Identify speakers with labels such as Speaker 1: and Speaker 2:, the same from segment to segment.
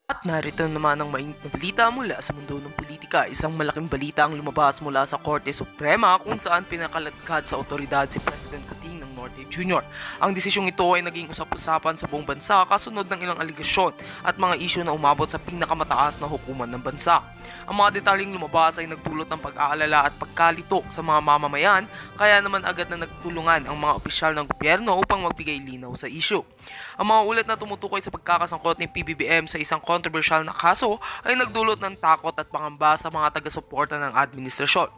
Speaker 1: At narito naman ang mainit na balita mula sa mundo ng politika. Isang malaking balita ang lumabas mula sa Korte Suprema kung saan pinakaladkad sa otoridad si President Kuting ng Norte Jr. Ang desisyong ito ay naging usap-usapan sa buong bansa kasunod ng ilang aligasyon at mga isyu na umabot sa pinakamataas na hukuman ng bansa. Ang mga detalyeng lumabas ay nagdulot ng pag-aalala at pagkalito sa mga mamamayan, kaya naman agad na nagtulungan ang mga opisyal ng gobyerno upang magbigay linaw sa isyu. Ang mga ulat na tumutukoy sa pagkakasangkot ni PBBM sa isang kontrobersyal na kaso ay nagdulot ng takot at pangamba sa mga taga-suporta ng administrasyon.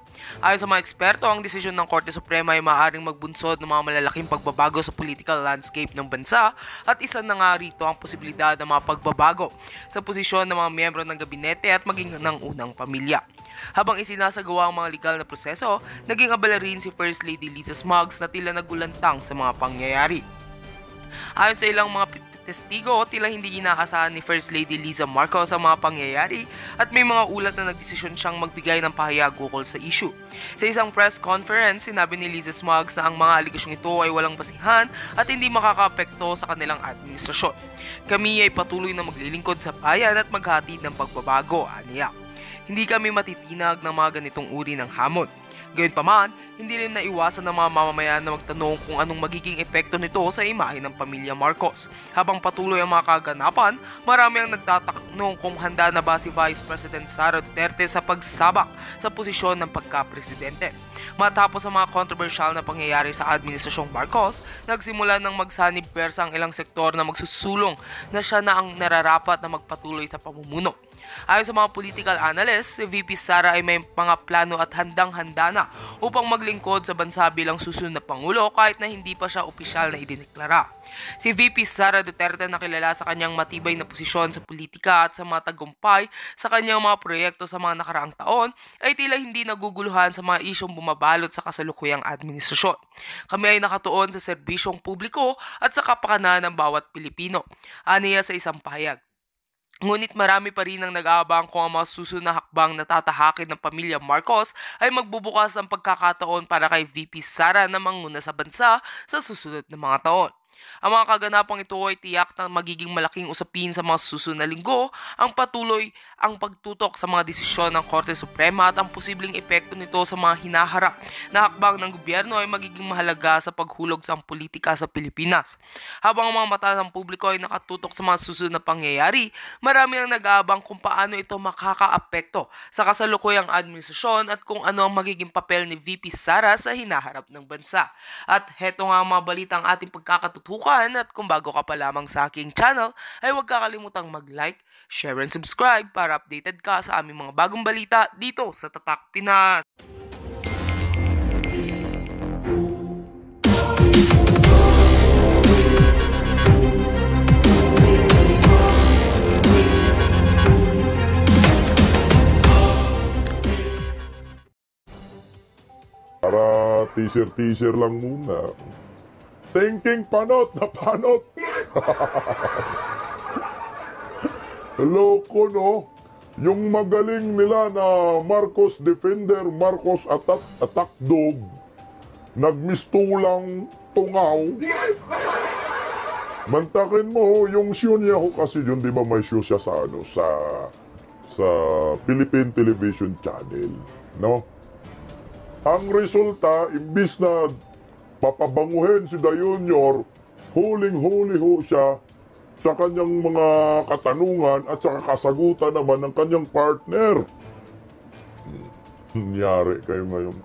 Speaker 1: Ayon sa mga eksperto, ang desisyon ng Korte Suprema ay maaaring magbunsod ng mga malalaking pagbabago sa political landscape ng bansa at isa na nga rito ang posibilidad ng mga pagbabago sa posisyon ng mga miyembro ng gabinete at maging ng unang pamilya. Habang isinasagawa ang mga legal na proseso, naging abala rin si First Lady Liza Smuggs na tila nagulantang sa mga pangyayari. Ayon sa ilang mga testigo, tila hindi inaasahan ni First Lady Liza Marcos ang mga pangyayari at may mga ulat na nagdesisyon siyang magbigay ng pahayag ukol sa issue. Sa isang press conference, sinabi ni Liza Smuggs na ang mga aligasyong ito ay walang basihan at hindi makakaapekto sa kanilang administrasyon. Kami ay patuloy na maglilingkod sa bayan at maghatid ng pagbabago, aniya. Hindi kami matitinag ng mga ganitong uri ng hamon. Gayunpaman, hindi rin naiwasan ng mga mamamayan na magtanong kung anong magiging epekto nito sa imahe ng pamilya Marcos. Habang patuloy ang mga kaganapan, marami ang nagtatanong kung handa na ba si Vice President Sara Duterte sa pagsabak sa posisyon ng pagka-presidente. Matapos ang mga controversial na pangyayari sa administrasyong Marcos, nagsimula ng magsanib pwersa ang ilang sektor na magsusulong na siya na ang nararapat na magpatuloy sa pamumuno. Ayon sa mga political analysts, si VP Sara ay may mga plano at handang-handa na upang maglingkod sa bansa bilang susunod na pangulo kahit na hindi pa siya opisyal na idineklara. Si VP Sara Duterte na kilala sa kanyang matibay na posisyon sa politika at sa mga tagumpay sa kanyang mga proyekto sa mga nakaraang taon ay tila hindi naguguluhan sa mga isyong bumabalot sa kasalukuyang administrasyon. Kami ay nakatuon sa serbisyong publiko at sa kapakanan ng bawat Pilipino, aniya sa isang pahayag. Ngunit marami pa rin ang nag-aabang kung ang mga susunod na hakbang na tatahakin ng pamilya Marcos ay magbubukas ng pagkakataon para kay VP Sara na manguna sa bansa sa susunod na mga taon. Ang mga kaganapang ito ay tiyak na magiging malaking usapin sa mga susunod na linggo ang patuloy ang pagtutok sa mga desisyon ng Korte Suprema at ang posibleng epekto nito sa mga hinaharap na hakbang ng gobyerno ay magiging mahalaga sa paghulog sa politika sa Pilipinas. Habang ang mga mata ng publiko ay nakatutok sa mga susunod na pangyayari, marami ang nag-aabang kung paano ito makakaapekto sa kasalukuyang administrasyon at kung ano ang magiging papel ni VP Sara sa hinaharap ng bansa. At heto nga ang mga balitang ating pagkakatutukan at kung bago ka pa lamang sa aking channel ay huwag kakalimutang mag-like, share and subscribe para updated ka sa aming mga bagong balita dito sa Tatak Pinas.
Speaker 2: Para teaser lang muna. Thinking panot na panot. Loko, no? Yung magaling nila na Marcos defender, Marcos attack dog, nagmistulang tungaw. Mantakin mo, yung show niya ho kasi yun, di ba may show siya sa sa Philippine Television Channel, no? Ang resulta, imbis na papabanguhin si Da Junior, huling-huli ho siya sa kanyang mga katanungan at sa kasagutan naman ng kanyang partner. Nangyari kayo ngayon.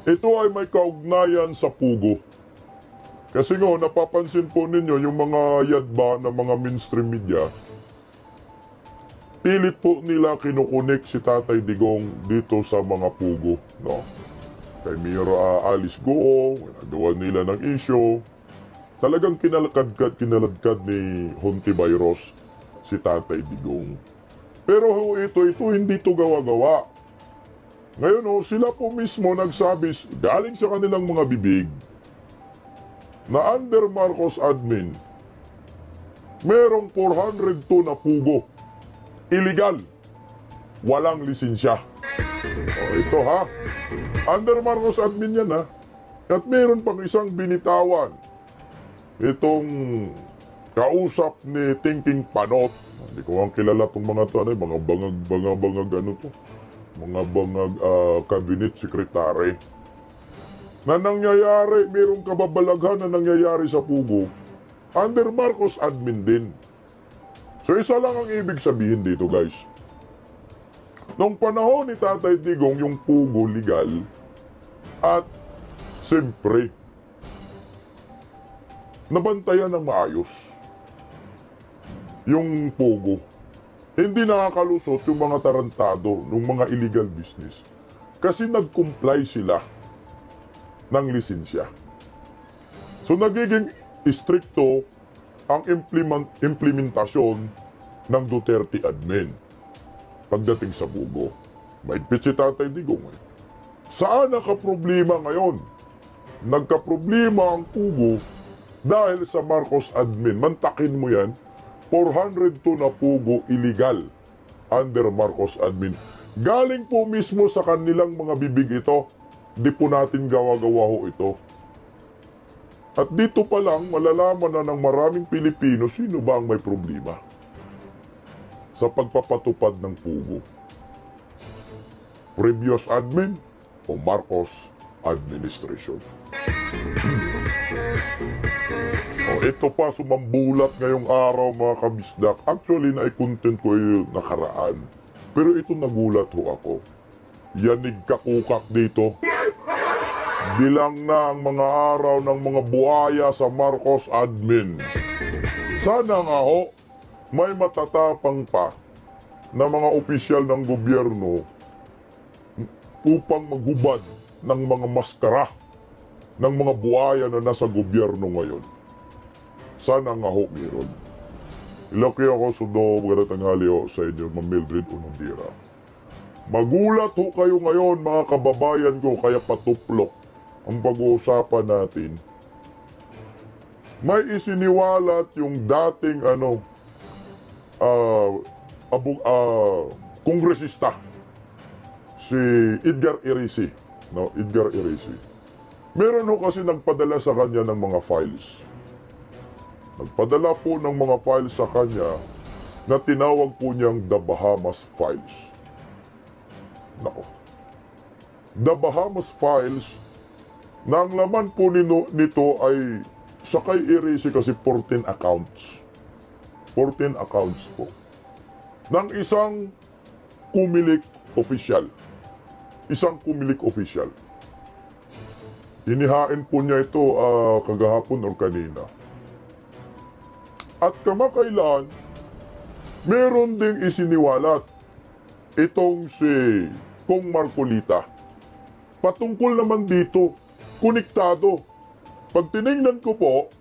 Speaker 2: Ito ay may kaugnayan sa pugo. Kasi nga, napapansin po ninyo yung mga yadba ng mga mainstream media, pilit po nila kinukunik si Tatay Digong dito sa mga pugo, no? Kay Mayor Alice Goong, nagawa nila ng issue. Talagang kinaladkad ni Hontiveros si Tatay Digong. Pero ito hindi to gawa-gawa. Ngayon sila po mismo nagsabi, galing sa kanilang mga bibig, na under Marcos admin, merong 402 na pugo. Illegal. Walang lisensya. Ito ha. Under Marcos admin yan ha. At meron pang isang binitawan. Itong kausap ni Thinking Panot Hindi ko ang kilala itong mga to, ano, mga bangag, ano to. Mga bangag cabinet secretary. Na nangyayari, mayroong kababalaghan na nangyayari sa Pugo, under Marcos admin din. So isa lang ang ibig sabihin dito, guys. Nung panahon ni Tatay Digong, yung Pugo legal, at siyempre, nabantayan ng maayos yung Pugo. Hindi nakakalusot yung mga tarantado ng mga illegal business. Kasi nag-comply sila ng lisensya. So nagiging stricto ang implementasyon ng Duterte admin pagdating sa Pugo. Mahigpit si Tatay Digong. Saan nakaproblema ngayon? Nagkaproblema ang Pugo dahil sa Marcos admin. Mantakin mo yan, 402 na Pugo illegal under Marcos admin. Galing po mismo sa kanilang mga bibig ito. Di po natin gawa-gawa ho ito. At dito pa lang, malalaman na ng maraming Pilipino sino ba ang may problema sa pagpapatupad ng Pugo. Previous admin o Marcos administration. Ito pa, sumambulat ngayong araw mga kabisdak. Actually, na-content ko yung nakaraan. Pero ito nagulat ho ako. Yanig kakukak dito. Bilang na ang mga araw ng mga buhaya sa Marcos admin. Sana nga ho, may matatapang pa na mga opisyal ng gobyerno upang maghubad ng mga maskara ng mga buhaya na nasa gobyerno ngayon. Sana nga ho meron. Ilaki ako sundo, magandang tanghali ho sa inyo, Ma'am Mildred Unondira. Magulat ho kayo ngayon mga kababayan ko, kaya patuplok ang pag-uusapan natin. May isiniwalat yung dating kongresista si Edgar Irici, no? Edgar Irici. Meron ho kasi nagpadala sa kanya ng mga files. Nagpadala po ng mga files sa kanya na tinawag po niyang The Bahamas Files. Nako. The Bahamas Files, na ang laman po nito ay sa kay Irici kasi 14 accounts. 14 accounts po. Ng isang kumilik official. Isang kumilik official. Inihain po niya ito kagahapon o kanina. At kamakailan, meron ding isiniwalat itong si Kong Marcolita. Patungkol naman dito, konektado. Pag tinignan ko po,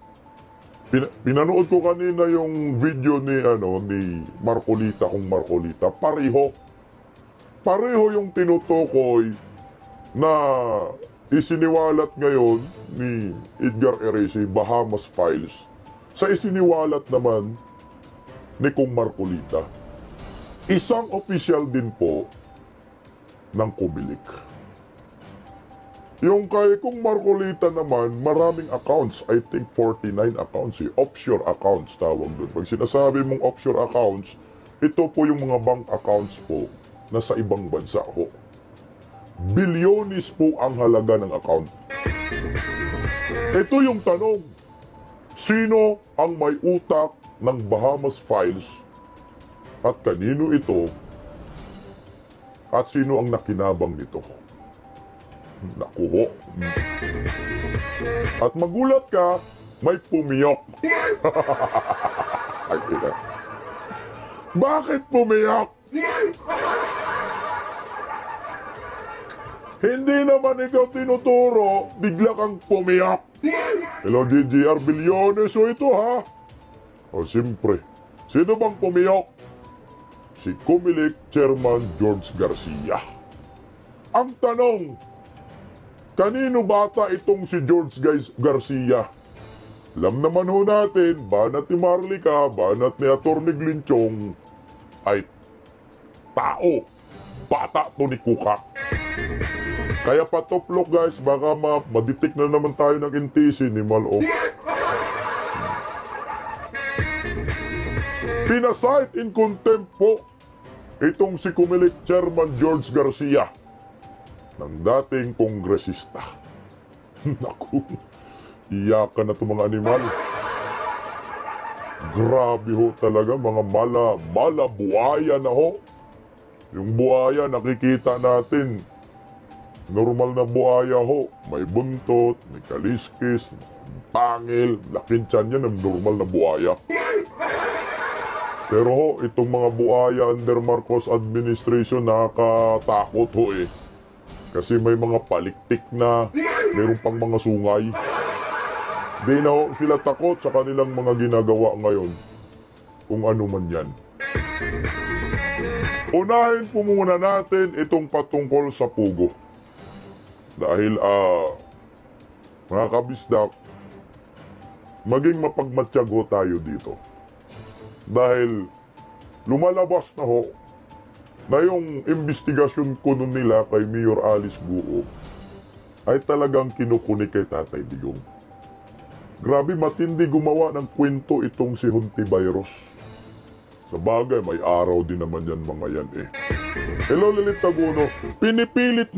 Speaker 2: pinanood ko kanina yung video ni Marcolita, Kong Marcolita, pareho. Pareho yung tinutukoy na isiniwalat ngayon ni Edgar Irici, Bahamas Files, sa isiniwalat naman ni Kong Marcolita. Isang official din po ng Kumilik. Yung kay Kong Marcolita naman, maraming accounts. I think 49 accounts. Offshore accounts tawag doon. Pag sinasabi mong offshore accounts, ito po yung mga bank accounts po na sa ibang bansa ho. Bilyonis po ang halaga ng account. Ito yung tanong. Sino ang may utak ng Bahamas Files at kanino ito at sino ang nakinabang nito? Naku ho. At magulat ka, may pumiyok. Ay, ina. Bakit pumiyok? Hindi naman ikaw tinuturo, bigla kang pumiyok. Hello, GGR Bilyones o ito ha? O siyempre, sino bang pumiyok? Si Kumilik Chairman George Garcia. Ang tanong, kanino bata itong si George Garcia? Alam naman ho natin, banat ni Marlica, banat ni Atty. Glinchong ay tao. Bata to ni Kuka. Kaya patuplok guys, baka madetect na naman tayo ng NTC ni Malo. Pinasight in contempt po itong si Comelec Chairman George Garcia ng dating kongresista. Naku, iyakan na itong mga animal. Grabe ho talaga, mga mala buhaya na ho. Yung buhaya nakikita natin, normal na buhaya ho. May buntot, may kaliskis, pangil, laking tiyan yan, ang normal na buhaya. Pero ho, itong mga buhaya under Marcos administration nakakatakot ho eh. Kasi may mga paliktik na, mayroon pang mga sungay. Di na ho sila takot sa kanilang mga ginagawa ngayon. Kung ano man yan. Unahin po muna natin itong patungkol sa pugo. Dahil mga kabisdak, maging mapagmatsyag ho tayo dito. Dahil lumalabas na ho na yung investigasyon ko nun nila kay Mayor Alice Guo ay talagang kinukuni kay Tatay Digong. Grabe, matindi gumawa ng kwento itong si Hontiveros. Sa bagay, may araw din naman yan mga yan eh. Hello Lilit Taguno, pinipilit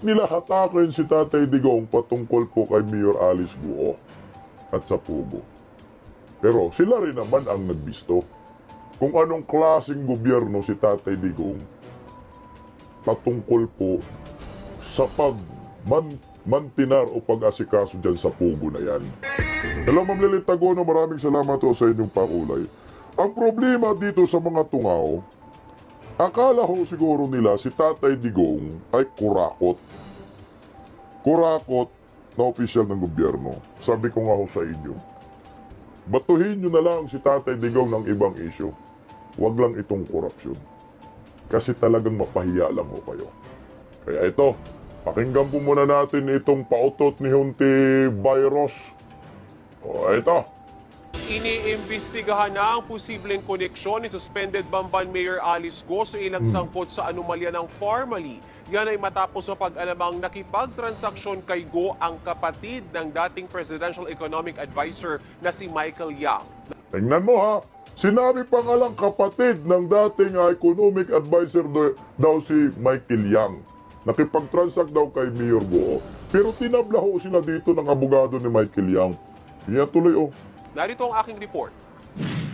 Speaker 2: nila hatakin si Tatay Digong patungkol po kay Mayor Alice Guo at sa pugo. Pero sila rin naman ang nagbisto kung anong klaseng gobyerno si Tatay Digong patungkol po sa pagmantinar o pag-asikaso dyan sa pugo na yan. Hello Ma'am Lilit Tagono, maraming salamat po sa inyong pakulay. Ang problema dito sa mga tungaw, akala ho siguro nila si Tatay Digong ay kurakot. Kurakot na opisyal ng gobyerno. Sabi ko nga ho sa inyo, batuhin nyo na lang si Tatay Digong ng ibang issue. Huwag lang itong korupsyon. Kasi talagang mapahiya lang ho kayo. Kaya ito, pakinggan po muna natin itong pautot ni Hontiveros. O ito.
Speaker 3: Iniimbestigahan na ang posibleng koneksyon ni suspended Bamban Mayor Alice Guo sa ilang sangkot sa anomalya ng Pharmaly. Yan ay matapos sa pag-alamang nakipagtransaksyon kay Guo ang kapatid ng dating Presidential Economic Advisor na si Michael Yang.
Speaker 2: Tingnan mo ha, sinabi pa nga lang kapatid ng dating economic advisor daw si Michael Yang. Nakipag-transact daw kay Mayor Guo. Pero tinabla ho sila dito ng abogado ni Michael Yang. Yan tuloy oh.
Speaker 3: Narito ang aking report.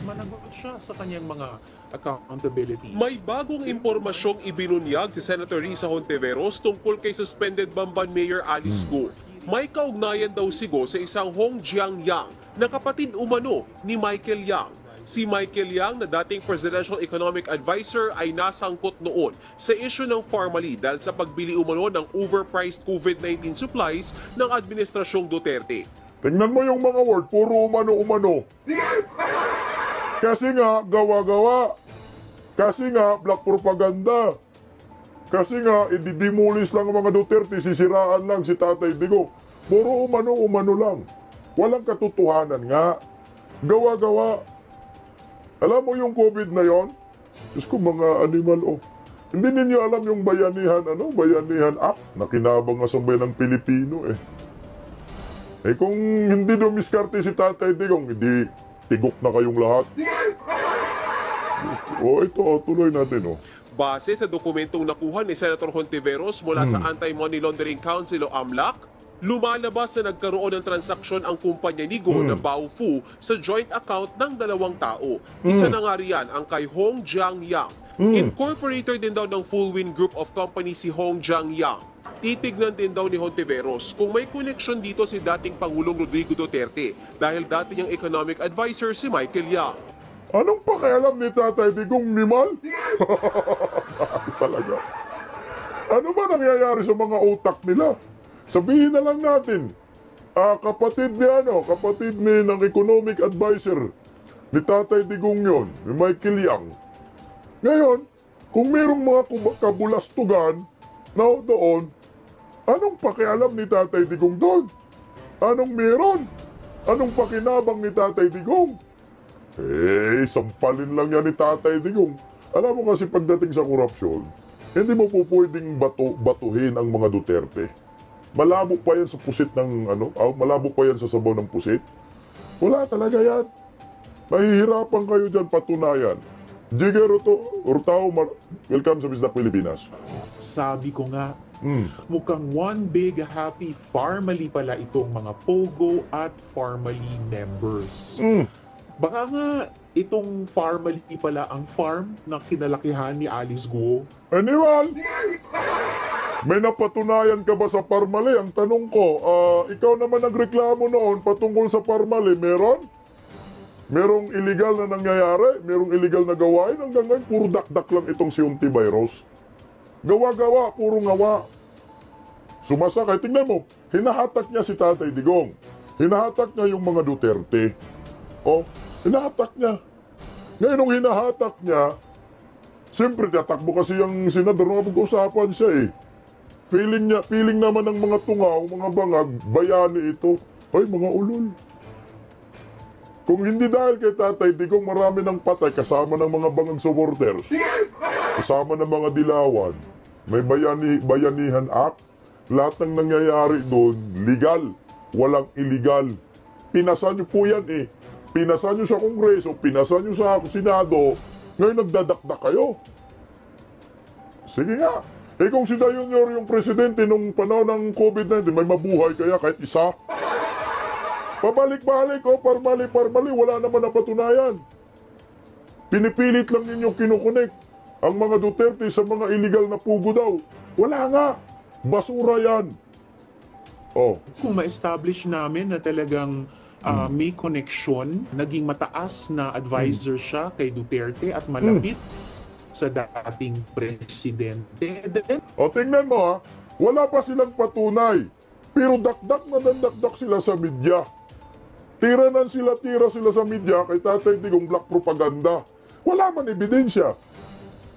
Speaker 4: Managot siya sa kanyang mga accountability.
Speaker 3: May bagong impormasyong ibinunyag si Senator Risa Hontiveros tungkol kay suspended Bamban Mayor Alice Guo. May kaugnayan daw si Guo sa isang Hong Jiang-yang na kapatid umano ni Michael Yang. Si Michael Yang na dating Presidential Economic Advisor ay nasangkot noon sa issue ng Pharmaly dahil sa pagbili umano ng overpriced COVID-19 supplies ng Administrasyong Duterte.
Speaker 2: Tingnan mo yung mga word, puro umano-umano. Kasi nga, gawa-gawa. Kasi nga, black propaganda. Kasi nga, ididimulis lang ang mga Duterte, sisiraan lang si Tatay Digong. Puro umano-umano lang. Walang katotohanan nga. Gawa-gawa. Alam mo yung COVID na yon? Diyos ko, mga animal, oh. Hindi ninyo alam yung Bayanihan Act na kinabang nga sa bayan ng Pilipino, eh. Eh kung hindi dumiskarte si Tatay Digong, hindi tigok na kayong lahat. Ito, tuloy natin,
Speaker 3: Base sa dokumentong nakuha ni Senator Hontiveros mula sa Anti-Money Laundering Council o AMLAC, lumalabas na nagkaroon ng transaksyon ang kumpanya ni Guo na Baofu sa joint account ng dalawang tao. Isa na nga riyan ang kay Hong Jiang-yang. Incorporator din daw ng Fullwind Group of Companies si Hong Jiang-yang. Titignan din daw ni Hontiveros kung may koneksyon dito si dating Pangulong Rodrigo Duterte dahil dati niyang economic advisor si Michael Yang.
Speaker 2: Anong pakialam ni Tatay Digong Mimal? Talaga. Ano ba nangyayari sa mga utak nila? Sabihin na lang natin, kapatid ni ng economic advisor ni Tatay Digong yon, ni Michael Yang. Ngayon, kung merong mga kabulastugan na doon, anong pakialam ni Tatay Digong doon? Anong meron? Anong pakinabang ni Tatay Digong? Eh, sampalin lang yan ni Tatay Digong. Alam mo kasi pagdating sa korupsyon, hindi mo po pwedeng batuhin ang mga Duterte. Malabo pa yan sa pusit ng malabo pa yan sa sabaw ng pusit. Wala talaga yan. Mahihirapan kayo dyan patunayan. Jigger Hurtao, welcome sa Bisdak Pilipinas.
Speaker 4: Sabi ko nga,
Speaker 2: Hmm.
Speaker 4: mukhang one big happy family pala itong mga Pogo at family members.
Speaker 2: Hmm.
Speaker 4: Baka nga itong family pala ang farm na kinalakihan ni Alice Guo.
Speaker 2: Anyone? May napatunayan ka ba sa Parmali? Ang tanong ko, ikaw naman nagreklamo noon patungkol sa Parmali, meron? Merong illegal na nangyayari? Merong illegal na gawain? Hanggang ngayon, puro dakdak lang itong si Ontiveros. Gawa-gawa, puro ngawa. Sumasakay. Tingnan mo, hinahatak niya si Tatay Digong. Hinahatak niya yung mga Duterte. Oh, hinahatak niya. Ngayon, nung hinahatak niya, siyempre, tatakbo kasi yung senador, napag-usapan siya eh. Feeling naman ng mga tungaw, mga bangag, bayani ito. Ay, mga ulol. Kung hindi dahil kay Tatay Digong, marami ng patay kasama ng mga bangag supporters. Kasama ng mga dilawan. May Bayanihan Act. Lahat ng nangyayari doon, legal. Walang illegal. Pinasa nyo po yan eh. Pinasa nyo sa Kongreso, pinasa nyo sa Senado. Ngayon nagdadakdak kayo. Sige nga. Eh kung si Junior yung presidente nung panahon ng COVID-19, may mabuhay kaya kahit isa? Pabalik-balik, parmali, wala naman napatunayan. Pinipilit lang ninyo kinukunik ang mga Duterte sa mga illegal na pugo daw. Wala nga. Basura yan. Oh,
Speaker 4: Kung ma-establish namin na talagang may connection, naging mataas na advisor siya kay Duterte at malapit sa dating presidente, then
Speaker 2: o tingnan mo ha, wala pa silang patunay. Pero dakdak na dakdak sila sa media. Tira sila sa media kay Tatay Digong black propaganda. Wala man ebidensya.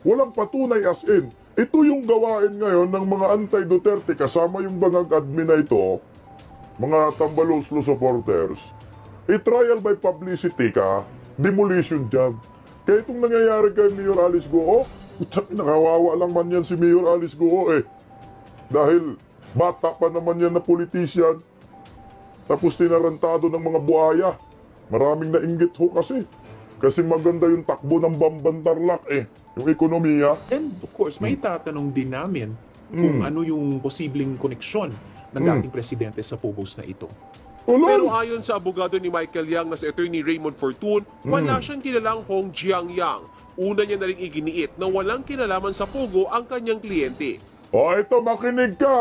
Speaker 2: Walang patunay as in. Ito yung gawain ngayon ng mga anti-Duterte kasama yung bangag admin na ito, mga tambaloslo supporters. I-trial by publicity ka, demolition job. Kaya itong nangyayari kay Mayor Alice Guo, nakawawa lang man yan si Mayor Alice Guo eh. Dahil bata pa naman yan na politician. Tapos tinarantado ng mga buhaya. Maraming nainggit ho kasi. Kasi maganda yung takbo ng Bambantarlak eh. Yung ekonomiya.
Speaker 4: And of course, may tatanong din namin kung ano yung posibleng koneksyon ng dating presidente sa Pogos na ito.
Speaker 3: Pero
Speaker 2: Ulol!
Speaker 3: ayon sa abogado ni Michael Yang na si Attorney Raymond Fortun, wala siyang kilalang Hong Jiangyang. Una niya na rin iginiit na walang kinalaman sa Pogo ang kanyang kliyente.
Speaker 2: O ito, makinig ka,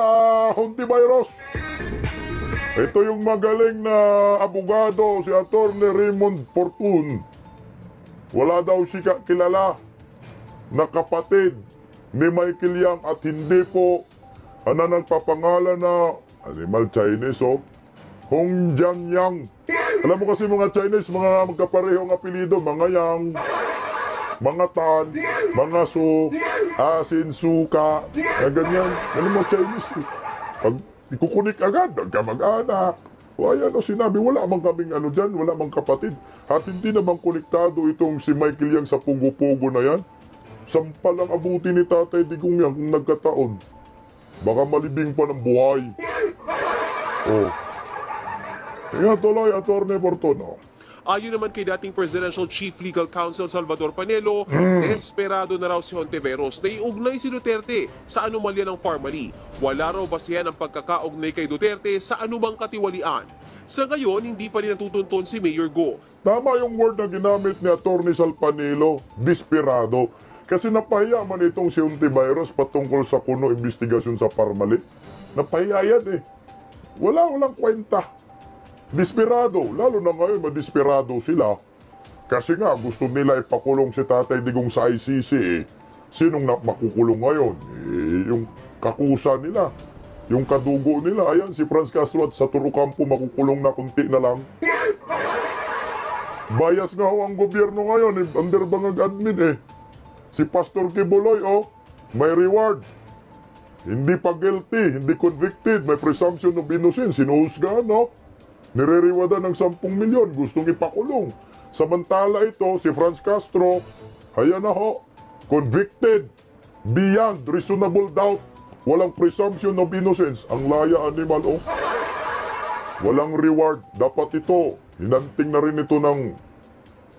Speaker 2: Hontiveros. Ito yung magaling na abogado, si Attorney Raymond Fortun. Wala daw siya kilala na kapatid ni Michael Yang at hindi po nagpapangalan na animal Chinese Hong Jiangyang. Alam mo kasi mga Chinese, mga magkaparehong apelido, mga Yang, mga Tan, mga Su, Asin, Suka, na ganyan. Ano mga Chinese? Pag ikukunik agad, nagkamag-anak. O ayan, sinabi, wala mang kaming dyan, wala mang kapatid. At hindi namang konektado itong si Michael Yang sa pugo-pugo na yan. Sampal ang abuti ni Tatay Digong yan kung nagkataon. Baka malibing pa ng buhay. Oh. Kaya tuloy, Atty. Fortun.
Speaker 3: Ayon naman kay dating Presidential Chief Legal Counsel Salvador Panelo, desperado na raw si Hontiveros na iugnay si Duterte sa anomalya ng Parmali. Wala raw basihan ang pagkakaugnay kay Duterte sa anumang katiwalian. Sa ngayon, hindi pa rin natutuntun si Mayor Go.
Speaker 2: Tama yung word na ginamit ni Atty. Sal Panelo, desperado. Kasi napahiya man itong si Hontiveros patungkol sa kuno investigasyon sa Parmali. Napahiya yan eh. Walang kwenta. Desperado, lalo na ngayon madesperado sila. Kasi nga gusto nila ipakulong si Tatay Digong sa ICC eh. Sinong makukulong ngayon? Yung kakusa nila. Yung kadugo nila, ayan si Franz Castro at sa Turukampo makukulong na kunti na lang. Bias nga ho ang gobyerno ngayon eh, under bangag admin eh. Si Pastor Kibuloy may reward. Hindi pa guilty, hindi convicted, may presumption of innocence, sinuhusgahan nire-rewardan ng 10 milyon, gustong ipakulong. Samantala ito, si Franz Castro, ayan na convicted, beyond reasonable doubt, walang presumption of innocence, ang laya animal walang reward, dapat ito, hinanting na rin ito ng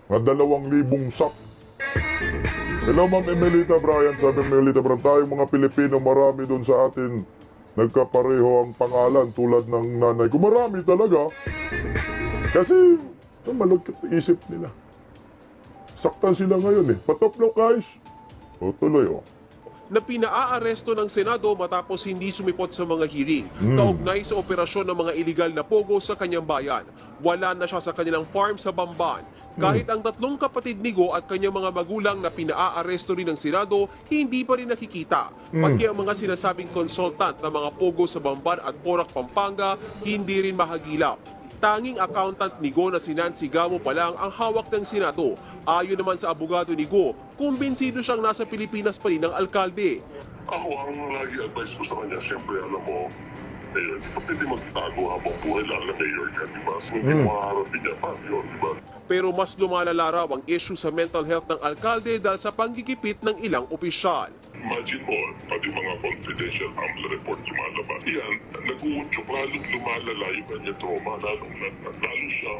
Speaker 2: Nga 2,000 sak. Hello, Ma'am Emelita Bryan. Sabi Emelita Bryan, tayong mga Pilipino, marami doon sa atin. Nagkapareho ang pangalan tulad ng nanay ko. Marami talaga. Kasi, malagkit na isip nila. Saktan sila ngayon eh. Patoplok guys. O tuloy o.
Speaker 3: Na pinaaaresto ng Senado matapos hindi sumipot sa mga hearing. Kaugnay sa operasyon ng mga iligal na pogo sa kanyang bayan. Wala na siya sa kanilang farm sa Bamban. Kahit ang 3 kapatid ni Go at kanyang mga magulang na pinaaaresto rin ng Senado, hindi pa rin nakikita. Pati ang mga sinasabing consultant ng mga pogo sa Bamban at Porac, Pampanga, hindi rin mahagilap. Tanging accountant ni Go na si Nancy Gamo pa lang ang hawak ng Senado. Ayon naman sa abogado ni Go, kumbinsido siyang nasa Pilipinas pa rin ng alkalde.
Speaker 5: Ako, ang lagi advice ko sa kanya, siyempre, alam mo, mayor, di pa pwede magtago habang buhay, lalo na mayor ka, di ba? So, hindi mo makaharapin niya pa yun, di ba?
Speaker 3: Pero mas lumalala raw ang issue sa mental health ng alkalde dahil sa panggigipit ng ilang opisyal.
Speaker 5: Imagine mo, pati mga confidential AMLA report lumalabas. Yan, nag-uudyok, lalong lumalala yung kanya trauma, lalo siya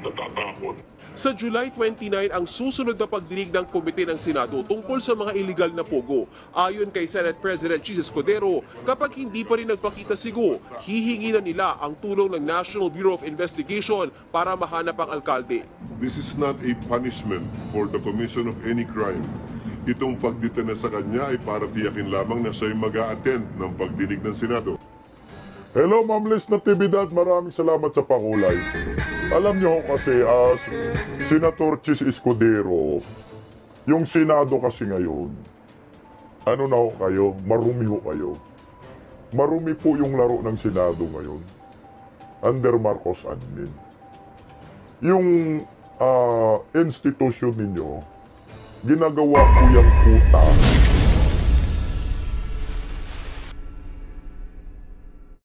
Speaker 5: natatakot.
Speaker 3: Sa July 29 ang susunod na pagdinig ng komite ng Senado tungkol sa mga iligal na pogo. Ayon kay Senate President Chis Escudero, kapag hindi pa rin nagpakita si Go, hihingi na nila ang tulong ng National Bureau of Investigation para mahanap ang alkalde.
Speaker 5: This is not a punishment for the commission of any crime. Itong pagdita na sa kanya ay para tiyakin lamang na siya'y mag-a-attend ng pagdinig ng Senado.
Speaker 2: Hello, Ma'am Liz Natividad. Maraming salamat sa pakulay. Alam niyo kasi, Senator Chis Escudero, yung Senado kasi ngayon, ano na ho kayo? Marumi ho kayo. Marumi po yung laro ng Senado ngayon. Under Marcos admin. Yung institusyon ninyo, ginagawa po yung kuta